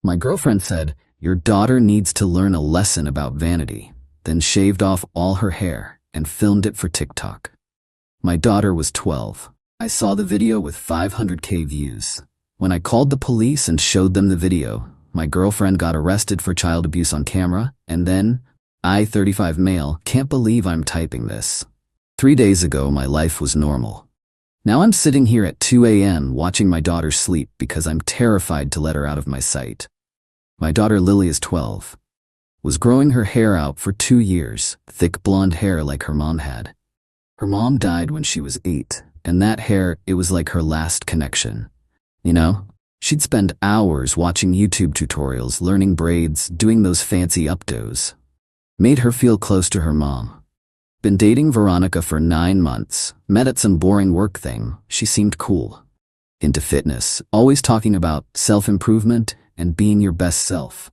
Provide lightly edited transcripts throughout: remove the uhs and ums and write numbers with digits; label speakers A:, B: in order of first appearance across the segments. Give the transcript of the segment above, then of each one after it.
A: My girlfriend said, "Your daughter needs to learn a lesson about vanity," then shaved off all her hair and filmed it for TikTok. My daughter was 12. I saw the video with 500K views. When I called the police and showed them the video, my girlfriend got arrested for child abuse on camera, and then, I, 35 male, can't believe I'm typing this. 3 days ago, my life was normal. Now I'm sitting here at 2 a.m. watching my daughter sleep because I'm terrified to let her out of my sight. My daughter Lily is 12. Was growing her hair out for 2 years, thick blonde hair like her mom had. Her mom died when she was 8, and that hair, it was like her last connection. You know? She'd spend hours watching YouTube tutorials, learning braids, doing those fancy updos. Made her feel close to her mom. Been dating Veronica for 9 months, met at some boring work thing, she seemed cool. Into fitness, always talking about self-improvement and being your best self.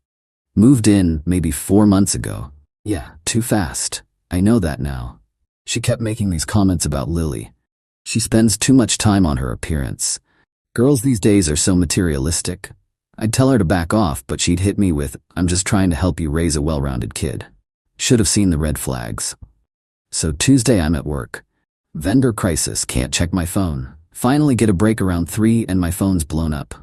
A: Moved in maybe 4 months ago. Yeah, too fast. I know that now. She kept making these comments about Lily. She spends too much time on her appearance. Girls these days are so materialistic. I'd tell her to back off, but she'd hit me with, "I'm just trying to help you raise a well-rounded kid." Should have seen the red flags. So Tuesday I'm at work. Vendor crisis, can't check my phone. Finally get a break around 3 and my phone's blown up.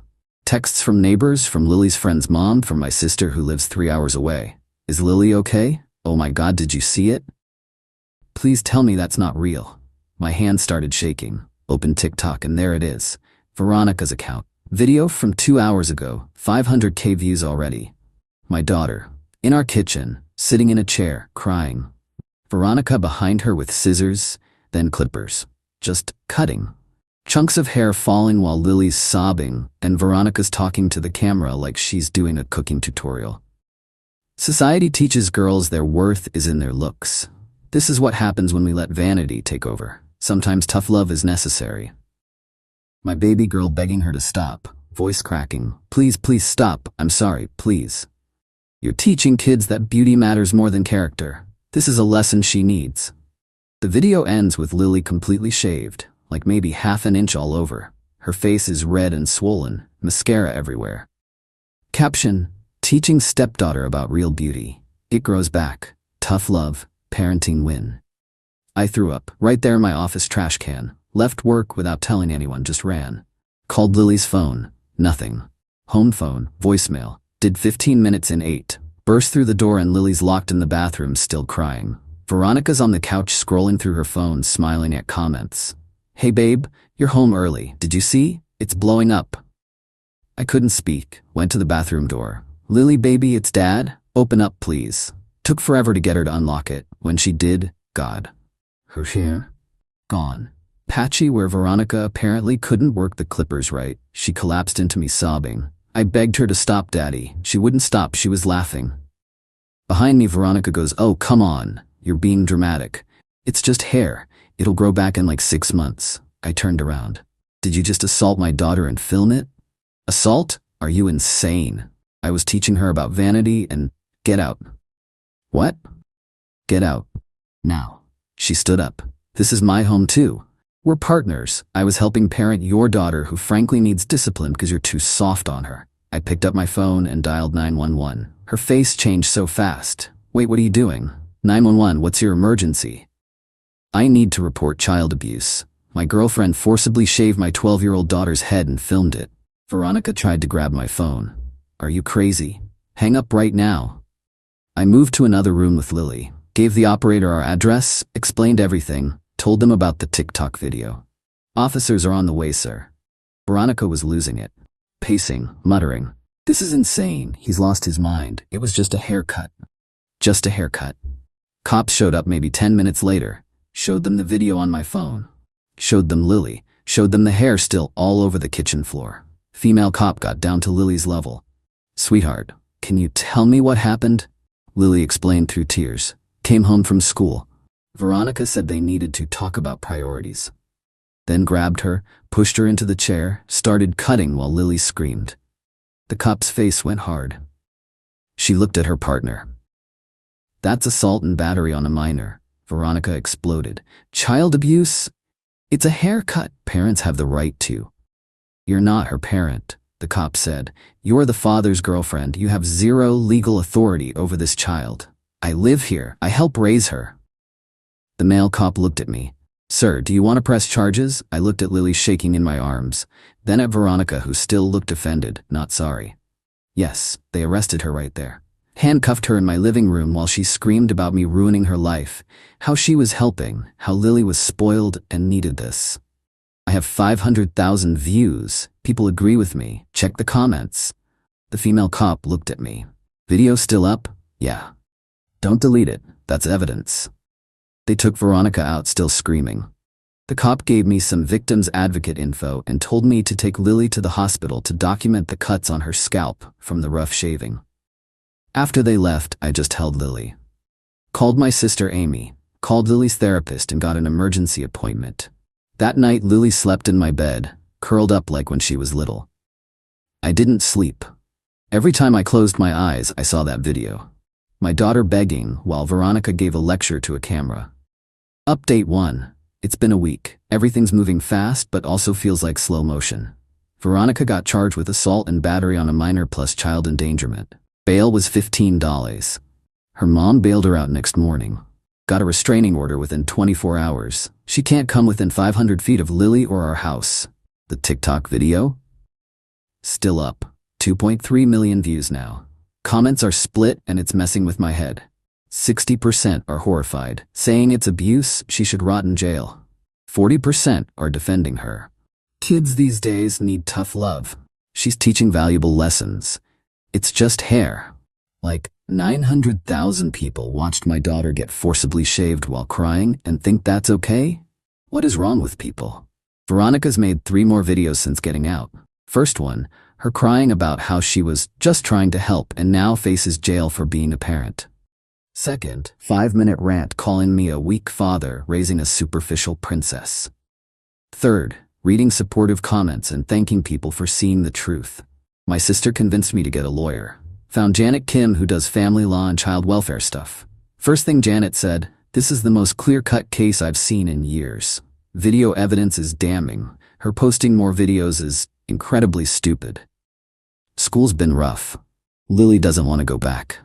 A: Texts from neighbors, from Lily's friend's mom, from my sister who lives 3 hours away. "Is Lily okay? Oh my God, did you see it? Please tell me that's not real." My hand started shaking. Opened TikTok and there it is. Veronica's account. Video from 2 hours ago, 500K views already. My daughter, in our kitchen, sitting in a chair, crying. Veronica behind her with scissors, then clippers. Just cutting. Chunks of hair falling while Lily's sobbing, and Veronica's talking to the camera like she's doing a cooking tutorial. Society teaches girls their worth is in their looks. This is what happens when we let vanity take over. Sometimes tough love is necessary. My baby girl begging her to stop, voice cracking. "Please, please stop. I'm sorry, please." You're teaching kids that beauty matters more than character. This is a lesson she needs. The video ends with Lily completely shaved, like maybe half an inch all over. Her face is red and swollen, mascara everywhere. Caption, teaching stepdaughter about real beauty. It grows back. Tough love, parenting win. I threw up, right there in my office trash can. Left work without telling anyone, just ran. Called Lily's phone, nothing. Home phone, voicemail. Did 15 minutes in 8. Burst through the door and Lily's locked in the bathroom still crying. Veronica's on the couch scrolling through her phone, smiling at comments. "Hey babe, you're home early. Did you see? It's blowing up." I couldn't speak, went to the bathroom door. "Lily baby, it's dad. Open up please." Took forever to get her to unlock it. When she did, God. Her hair? Gone. Patchy where Veronica apparently couldn't work the clippers right. She collapsed into me sobbing. I begged her to stop, Daddy. She wouldn't stop, she was laughing. Behind me, Veronica goes, "Oh, come on. You're being dramatic. It's just hair. It'll grow back in like 6 months." I turned around. "Did you just assault my daughter and film it?" "Assault? Are you insane? I was teaching her about vanity and get out." "What?" "Get out. Now." She stood up. "This is my home too. We're partners. I was helping parent your daughter who frankly needs discipline because you're too soft on her." I picked up my phone and dialed 911. Her face changed so fast. "Wait, what are you doing?" 911, what's your emergency?" "I need to report child abuse. My girlfriend forcibly shaved my 12-year-old daughter's head and filmed it." Veronica tried to grab my phone. "Are you crazy? Hang up right now." I moved to another room with Lily, gave the operator our address, explained everything, told them about the TikTok video. "Officers are on the way, sir." Veronica was losing it. Pacing, muttering, "This is insane. He's lost his mind. It was just a haircut." Just a haircut. Cops showed up maybe 10 minutes later. Showed them the video on my phone. Showed them Lily. Showed them the hair still all over the kitchen floor. Female cop got down to Lily's level. "Sweetheart, can you tell me what happened?" Lily explained through tears. "Came home from school. Veronica said they needed to talk about priorities." Then grabbed her, pushed her into the chair, started cutting while Lily screamed. The cop's face went hard. She looked at her partner. "That's assault and battery on a minor." Veronica exploded. "Child abuse? It's a haircut. Parents have the right to." "You're not her parent. The cop said, "You're the father's girlfriend. You have zero legal authority over this child. I live here. I help raise her." The male cop looked at me. "Sir, do you want to press charges?" I looked at Lily shaking in my arms, then at Veronica, who still looked offended, not sorry. Yes, they arrested her right there. Handcuffed her in my living room while she screamed about me ruining her life, how she was helping, how Lily was spoiled and needed this. I have 500,000 views. People agree with me. Check the comments. The female cop looked at me. "Video still up?" "Yeah." "Don't delete it. That's evidence." They took Veronica out still screaming. The cop gave me some victim's advocate info and told me to take Lily to the hospital to document the cuts on her scalp from the rough shaving. After they left, I just held Lily. Called my sister Amy, called Lily's therapist and got an emergency appointment. That night, Lily slept in my bed, curled up like when she was little. I didn't sleep. Every time I closed my eyes, I saw that video. My daughter begging while Veronica gave a lecture to a camera. Update 1. It's been a week. Everything's moving fast but also feels like slow motion. Veronica got charged with assault and battery on a minor plus child endangerment. Bail was $15. Her mom bailed her out next morning. Got a restraining order within 24 hours. She can't come within 500 feet of Lily or our house. The TikTok video? Still up. 2.3 million views now. Comments are split and it's messing with my head. 60% are horrified, saying it's abuse, she should rot in jail. 40% are defending her. Kids these days need tough love. She's teaching valuable lessons. It's just hair. Like 900,000 people watched my daughter get forcibly shaved while crying and think that's okay? What is wrong with people? Veronica's made 3 more videos since getting out. First one, her crying about how she was just trying to help and now faces jail for being a parent. Second, 5-minute rant calling me a weak father raising a superficial princess. Third, reading supportive comments and thanking people for seeing the truth. My sister convinced me to get a lawyer. Found Janet Kim, who does family law and child welfare stuff. First thing Janet said, "This is the most clear-cut case I've seen in years. Video evidence is damning. Her posting more videos is incredibly stupid." School's been rough. Lily doesn't want to go back.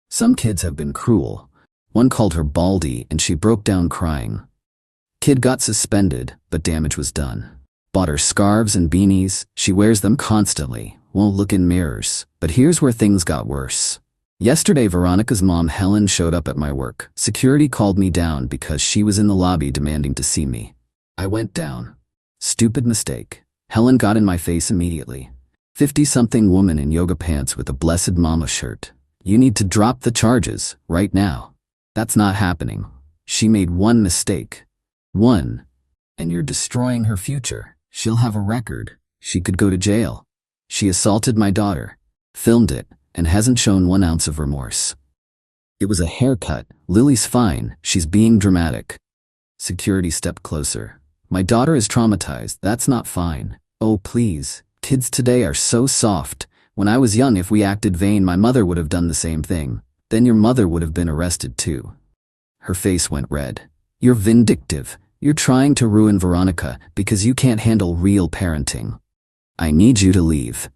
A: Some kids have been cruel. One called her Baldy and she broke down crying. Kid got suspended, but damage was done. Bought her scarves and beanies, she wears them constantly, won't look in mirrors. But here's where things got worse. Yesterday, Veronica's mom Helen showed up at my work. Security called me down because she was in the lobby demanding to see me. I went down. Stupid mistake. Helen got in my face immediately. 50-something woman in yoga pants with a Blessed Mama shirt. "You need to drop the charges, right now." That's not happening. She made one mistake. One. And you're destroying her future. She'll have a record. She could go to jail. She assaulted my daughter, filmed it, and hasn't shown 1 ounce of remorse. It was a haircut. Lily's fine. She's being dramatic. Security stepped closer. "My daughter is traumatized. That's not fine." "Oh, please. Kids today are so soft. When I was young, if we acted vain, my mother would have done the same thing. Then your mother would have been arrested too." Her face went red. "You're vindictive. You're trying to ruin Veronica because you can't handle real parenting. I need you to leave."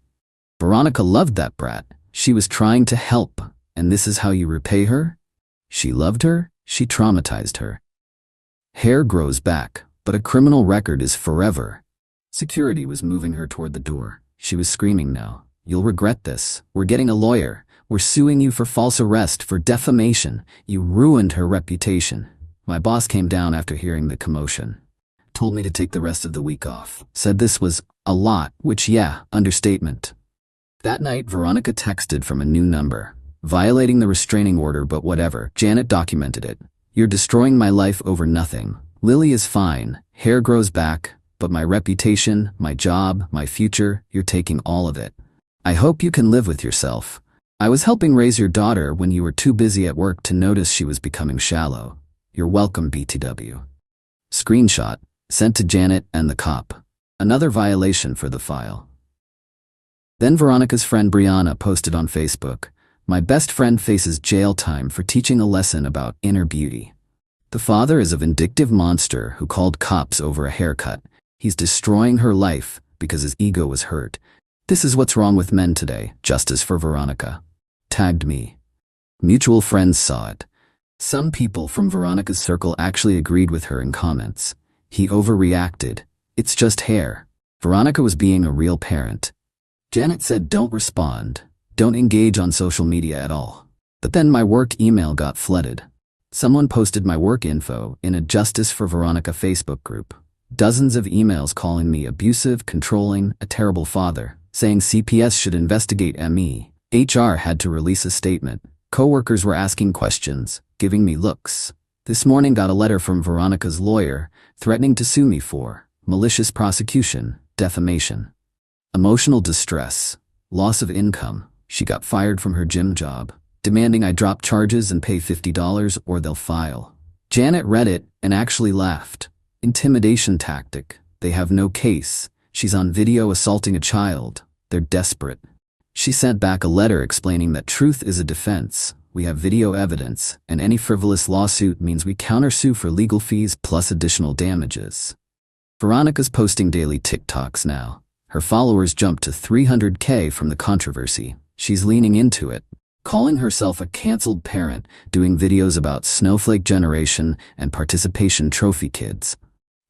A: Veronica loved that brat. She was trying to help, and this is how you repay her? She loved her, she traumatized her. Hair grows back, but a criminal record is forever. Security was moving her toward the door. She was screaming now. "You'll regret this. We're getting a lawyer. We're suing you for false arrest, for defamation. You ruined her reputation." My boss came down after hearing the commotion. Told me to take the rest of the week off. Said this was a lot, which understatement. That night, Veronica texted from a new number. "Violating the restraining order, but whatever." Janet documented it. "You're destroying my life over nothing. Lily is fine. Hair grows back. But my reputation, my job, my future, you're taking all of it. I hope you can live with yourself. I was helping raise your daughter when you were too busy at work to notice she was becoming shallow. You're welcome, BTW." Screenshot, sent to Janet and the cop. Another violation for the file. Then Veronica's friend Brianna posted on Facebook, "My best friend faces jail time for teaching a lesson about inner beauty. The father is a vindictive monster who called cops over a haircut. He's destroying her life because his ego was hurt. This is what's wrong with men today. Justice for Veronica. Tagged me. Mutual friends saw it. Some people from Veronica's circle actually agreed with her in comments. He overreacted. It's just hair. Veronica was being a real parent. Janet said don't respond. Don't engage on social media at all. But then my work email got flooded. Someone posted my work info in a Justice for Veronica Facebook group. Dozens of emails calling me abusive, controlling, a terrible father, saying CPS should investigate me. HR had to release a statement. Coworkers were asking questions, giving me looks. This morning got a letter from Veronica's lawyer threatening to sue me for malicious prosecution, defamation, emotional distress, loss of income. She got fired from her gym job, demanding I drop charges and pay $50 or they'll file. Janet read it and actually laughed. Intimidation tactic. They have no case. She's on video assaulting a child. They're desperate. She sent back a letter explaining that truth is a defense. We have video evidence, and any frivolous lawsuit means we countersue for legal fees plus additional damages. Veronica's posting daily TikToks now. Her followers jumped to 300K from the controversy. She's leaning into it, calling herself a canceled parent, doing videos about snowflake generation and participation trophy kids.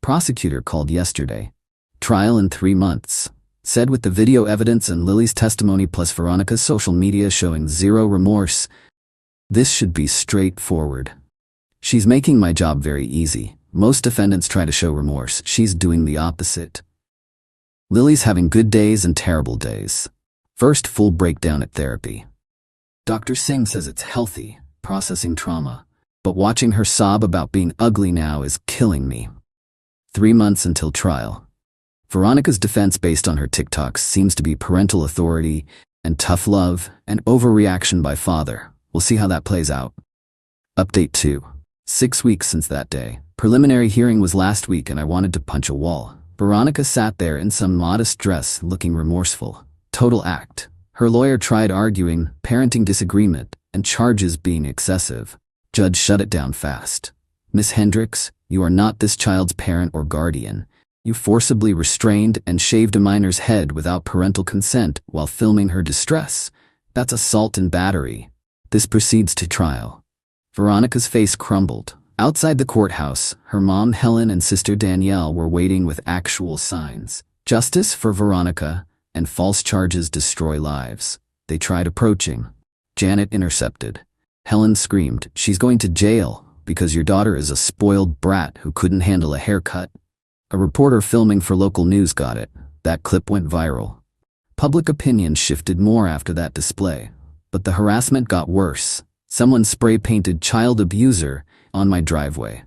A: Prosecutor called yesterday. Trial in 3 months. Said with the video evidence and Lily's testimony plus Veronica's social media showing zero remorse, this should be straightforward. She's making my job very easy. Most defendants try to show remorse. She's doing the opposite. Lily's having good days and terrible days. First full breakdown at therapy. Dr. Singh says it's healthy, processing trauma, but watching her sob about being ugly now is killing me. 3 months until trial. Veronica's defense based on her TikToks seems to be parental authority and tough love and overreaction by father. We'll see how that plays out. Update 2. 6 weeks since that day. Preliminary hearing was last week and I wanted to punch a wall. Veronica sat there in some modest dress looking remorseful. Total act. Her lawyer tried arguing parenting disagreement and charges being excessive. Judge shut it down fast. Miss Hendricks, you are not this child's parent or guardian. You forcibly restrained and shaved a minor's head without parental consent while filming her distress. That's assault and battery. This proceeds to trial. Veronica's face crumbled. Outside the courthouse, her mom Helen and sister Danielle were waiting with actual signs. Justice for Veronica and false charges destroy lives. They tried approaching. Janet intercepted. Helen screamed, she's going to jail because your daughter is a spoiled brat who couldn't handle a haircut. A reporter filming for local news got it. That clip went viral. Public opinion shifted more after that display. But the harassment got worse. Someone spray-painted child abuser on my driveway.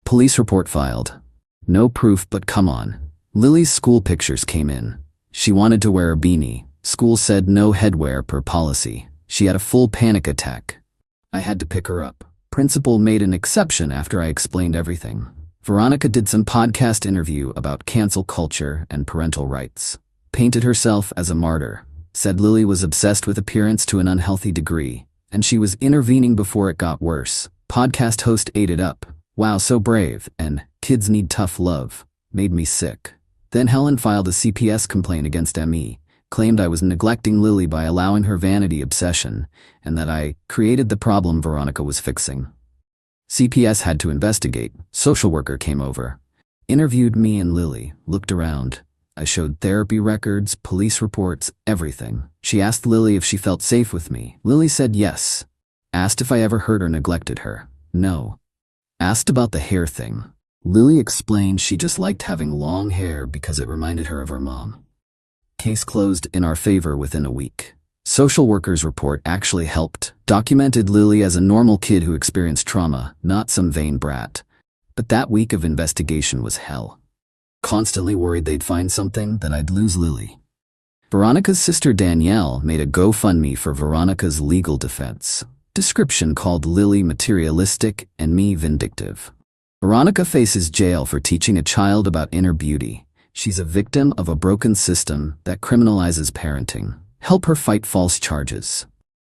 A: Police report filed. No proof, but come on. Lily's school pictures came in. She wanted to wear a beanie. School said no headwear per policy. She had a full panic attack. I had to pick her up. Principal made an exception after I explained everything. Veronica did some podcast interview about cancel culture and parental rights. Painted herself as a martyr. Said Lily was obsessed with appearance to an unhealthy degree, and she was intervening before it got worse. Podcast host ate it up. Wow, so brave, and kids need tough love. Made me sick. Then Helen filed a CPS complaint against me, claimed I was neglecting Lily by allowing her vanity obsession, and that I created the problem Veronica was fixing. CPS had to investigate. Social worker came over, interviewed me and Lily, looked around. I showed therapy records, police reports, everything. She asked Lily if she felt safe with me. Lily said yes. Asked if I ever hurt or neglected her. No. Asked about the hair thing. Lily explained she just liked having long hair because it reminded her of her mom. Case closed in our favor within a week. Social worker's report actually helped. Documented Lily as a normal kid who experienced trauma, not some vain brat. But that week of investigation was hell. Constantly worried they'd find something, that I'd lose Lily. Veronica's sister Danielle made a GoFundMe for Veronica's legal defense. Description called Lily materialistic and me vindictive. Veronica faces jail for teaching a child about inner beauty. She's a victim of a broken system that criminalizes parenting. Help her fight false charges.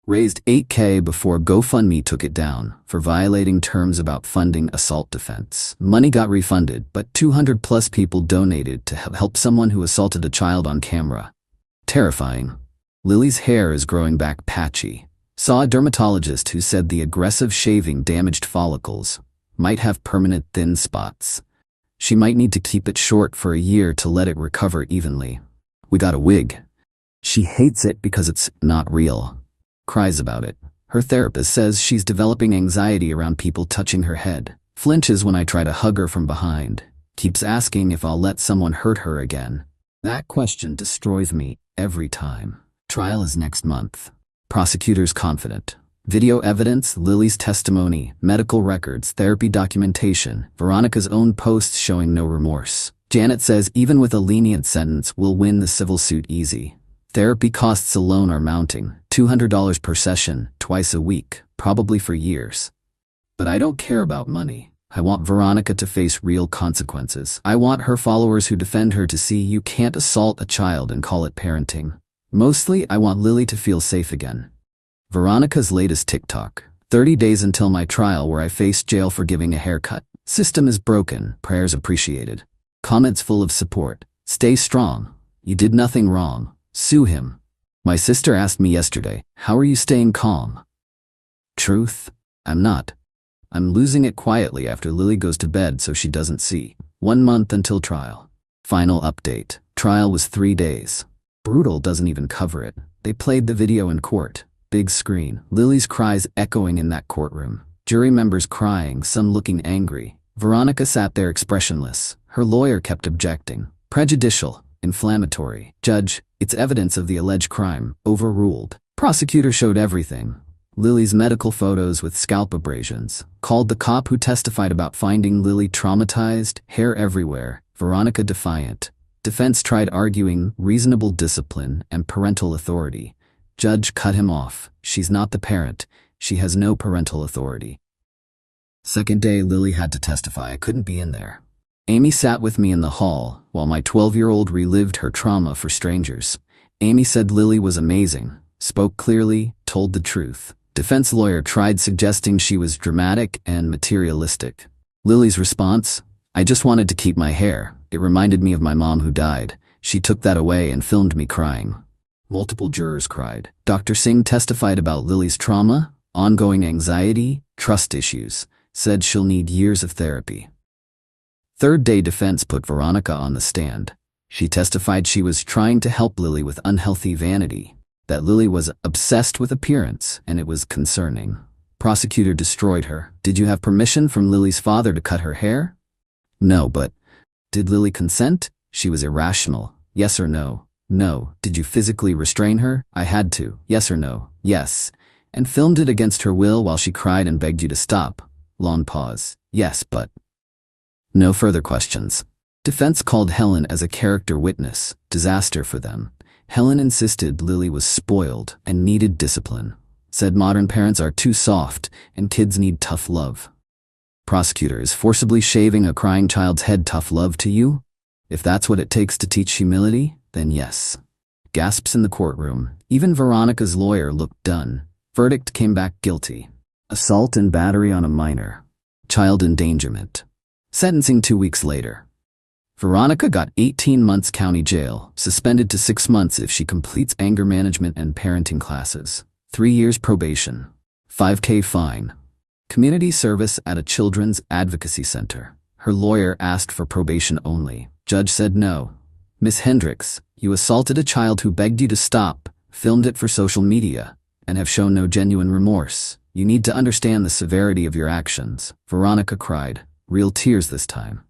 A: Raised $8K before GoFundMe took it down for violating terms about funding assault defense. Money got refunded, but 200+ people donated to help someone who assaulted a child on camera. Terrifying. Lily's hair is growing back patchy. Saw a dermatologist who said the aggressive shaving damaged follicles, might have permanent thin spots. She might need to keep it short for a year to let it recover evenly. We got a wig. She hates it because it's not real. Cries about it. Her therapist says she's developing anxiety around people touching her head. Flinches when I try to hug her from behind. Keeps asking if I'll let someone hurt her again. That question destroys me every time. Trial is next month. Prosecutors confident. Video evidence, Lily's testimony, medical records, therapy documentation, Veronica's own posts showing no remorse. Janet says even with a lenient sentence, we'll win the civil suit easy. Therapy costs alone are mounting, $200 per session, twice a week, probably for years. But I don't care about money. I want Veronica to face real consequences. I want her followers who defend her to see you can't assault a child and call it parenting. Mostly, I want Lily to feel safe again. Veronica's latest TikTok. 30 days until my trial where I face jail for giving a haircut. System is broken, prayers appreciated. Comments full of support. Stay strong. You did nothing wrong. Sue him. My sister asked me yesterday, how are you staying calm? Truth? I'm not. I'm losing it quietly after Lily goes to bed so she doesn't see. 1 month until trial. Final update. Trial was 3 days. Brutal doesn't even cover it. They played the video in court. Big screen. Lily's cries echoing in that courtroom. Jury members crying, some looking angry. Veronica sat there expressionless. Her lawyer kept objecting. Prejudicial. Inflammatory. Judge, it's evidence of the alleged crime. Overruled. Prosecutor showed everything. Lily's medical photos with scalp abrasions. Called the cop who testified about finding Lily traumatized, hair everywhere. Veronica defiant. Defense tried arguing reasonable discipline and parental authority. Judge cut him off. She's not the parent. She has no parental authority. Second day, Lily had to testify. I couldn't be in there. Amy sat with me in the hall while my 12-year-old relived her trauma for strangers. Amy said Lily was amazing, spoke clearly, told the truth. Defense lawyer tried suggesting she was dramatic and materialistic. Lily's response? I just wanted to keep my hair. It reminded me of my mom who died. She took that away and filmed me crying. Multiple jurors cried. Dr. Singh testified about Lily's trauma, ongoing anxiety, trust issues, said she'll need years of therapy. Third day defense put Veronica on the stand. She testified she was trying to help Lily with unhealthy vanity, that Lily was obsessed with appearance, and it was concerning. Prosecutor destroyed her. Did you have permission from Lily's father to cut her hair? No, but did Lily consent? She was irrational. Yes or no? No. Did you physically restrain her? I had to. Yes or no? Yes. And filmed it against her will while she cried and begged you to stop. Long pause. Yes, but no further questions. Defense called Helen as a character witness. Disaster for them. Helen insisted Lily was spoiled and needed discipline. Said modern parents are too soft and kids need tough love. Prosecutor, is forcibly shaving a crying child's head tough love to you? If that's what it takes to teach humility, then yes. Gasps in the courtroom. Even Veronica's lawyer looked done. Verdict came back guilty. Assault and battery on a minor. Child endangerment. Sentencing 2 weeks later. Veronica got 18 months county jail, suspended to 6 months if she completes anger management and parenting classes. 3 years probation. $5,000 fine. Community service at a children's advocacy center. Her lawyer asked for probation only. Judge said no. Miss Hendricks, you assaulted a child who begged you to stop, filmed it for social media, and have shown no genuine remorse. You need to understand the severity of your actions. Veronica cried. Real tears this time.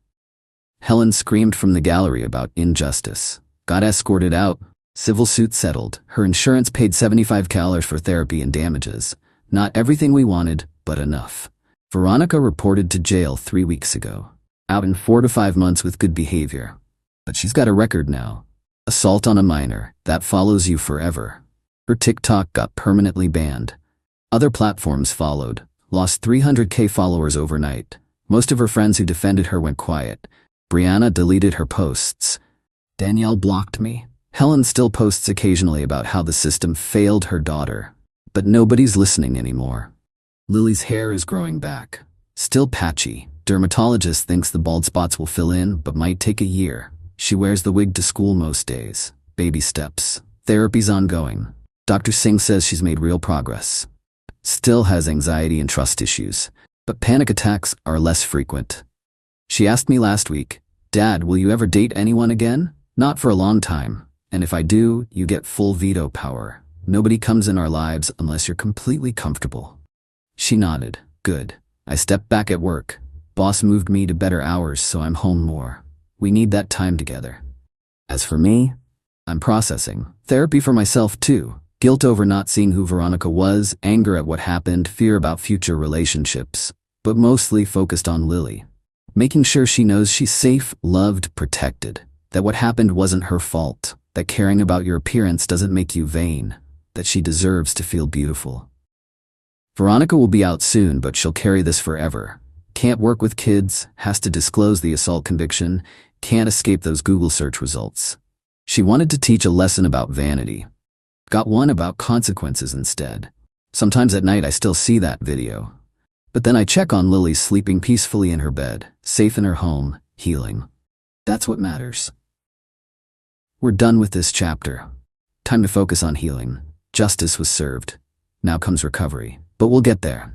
A: Helen screamed from the gallery about injustice. Got escorted out. Civil suit settled. Her insurance paid $75 for therapy and damages. Not everything we wanted, but enough. Veronica reported to jail 3 weeks ago. Out in 4 to 5 months with good behavior. But she's got a record now. Assault on a minor, that follows you forever. Her TikTok got permanently banned. Other platforms followed. Lost 300,000 followers overnight. Most of her friends who defended her went quiet. Brianna deleted her posts. Danielle blocked me. Helen still posts occasionally about how the system failed her daughter. But nobody's listening anymore. Lily's hair is growing back. Still patchy. Dermatologist thinks the bald spots will fill in, but might take a year. She wears the wig to school most days. Baby steps. Therapy's ongoing. Dr. Singh says she's made real progress. Still has anxiety and trust issues, but panic attacks are less frequent. She asked me last week, "Dad, will you ever date anyone again?" "Not for a long time. And if I do, you get full veto power. Nobody comes in our lives unless you're completely comfortable." She nodded. "Good. I stepped back at work. Boss moved me to better hours, so I'm home more. We need that time together." As for me, I'm processing. Therapy for myself too. Guilt over not seeing who Veronica was, anger at what happened, fear about future relationships, but mostly focused on Lily. Making sure she knows she's safe, loved, protected. That what happened wasn't her fault. That caring about your appearance doesn't make you vain. That she deserves to feel beautiful. Veronica will be out soon, but she'll carry this forever. Can't work with kids, has to disclose the assault conviction, can't escape those Google search results. She wanted to teach a lesson about vanity. Got one about consequences instead. Sometimes at night I still see that video. But then I check on Lily sleeping peacefully in her bed, safe in her home, healing. That's what matters. We're done with this chapter. Time to focus on healing. Justice was served. Now comes recovery. But we'll get there.